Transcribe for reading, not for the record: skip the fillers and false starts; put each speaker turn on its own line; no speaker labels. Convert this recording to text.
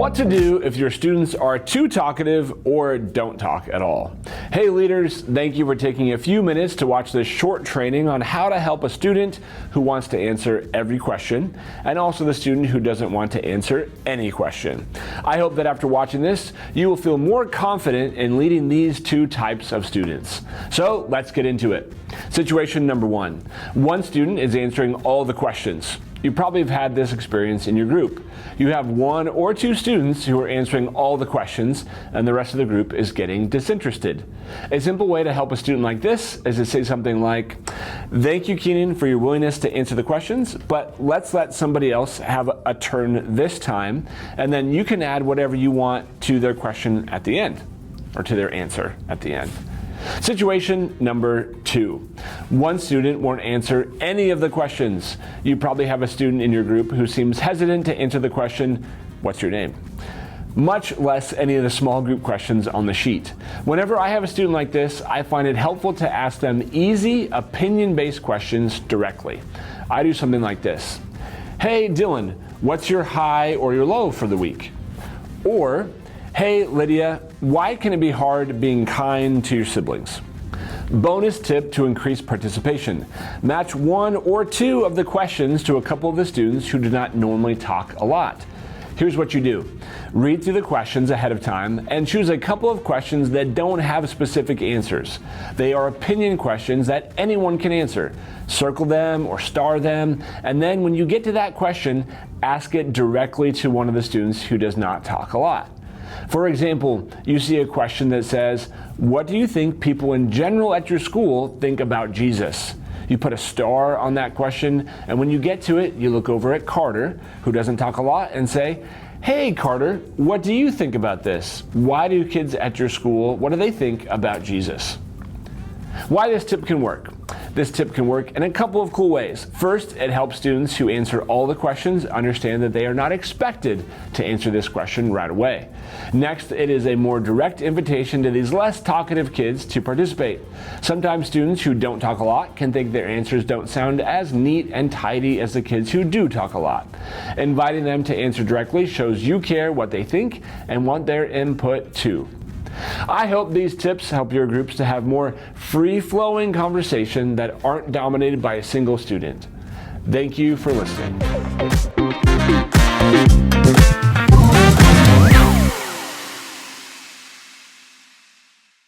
What to do if your students are too talkative or don't talk at all. Hey leaders, thank you for taking a few minutes to watch this short training on how to help a student who wants to answer every question and also the student who doesn't want to answer any question. I hope that after watching this, you will feel more confident in leading these two types of students. So let's get into it. Situation number one. One student is answering all the questions. You probably have had this experience in your group. You have one or two students who are answering all the questions and the rest of the group is getting disinterested. A simple way to help a student like this is to say something like, "Thank you, Keenan, for your willingness to answer the questions, but let's let somebody else have a turn this time, and then you can add whatever you want to their question at the end, or to their answer at the end." Situation number two. One student won't answer any of the questions. You probably have a student in your group who seems hesitant to answer the question, "What's your name?" Much less any of the small group questions on the sheet. Whenever I have a student like this, I find it helpful to ask them easy, opinion-based questions directly. I do something like this. "Hey, Dylan, what's your high or your low for the week?" Or, "Hey, Lydia, why can it be hard being kind to your siblings?" Bonus tip to increase participation. Match one or two of the questions to a couple of the students who do not normally talk a lot. Here's what you do. Read through the questions ahead of time and choose a couple of questions that don't have specific answers. They are opinion questions that anyone can answer. Circle them or star them, and then when you get to that question, ask it directly to one of the students who does not talk a lot. For example, you see a question that says, "What do you think people in general at your school think about Jesus?" You put a star on that question, and when you get to it, you look over at Carter, who doesn't talk a lot, and say, "Hey Carter, what do you think about this? Why do kids at your school, what do they think about Jesus?" Why this tip can work. This tip can work in a couple of cool ways. First, it helps students who answer all the questions understand that they are not expected to answer this question right away. Next, it is a more direct invitation to these less talkative kids to participate. Sometimes students who don't talk a lot can think their answers don't sound as neat and tidy as the kids who do talk a lot. Inviting them to answer directly shows you care what they think and want their input too. I hope these tips help your groups to have more free-flowing conversation that aren't dominated by a single student. Thank you for listening.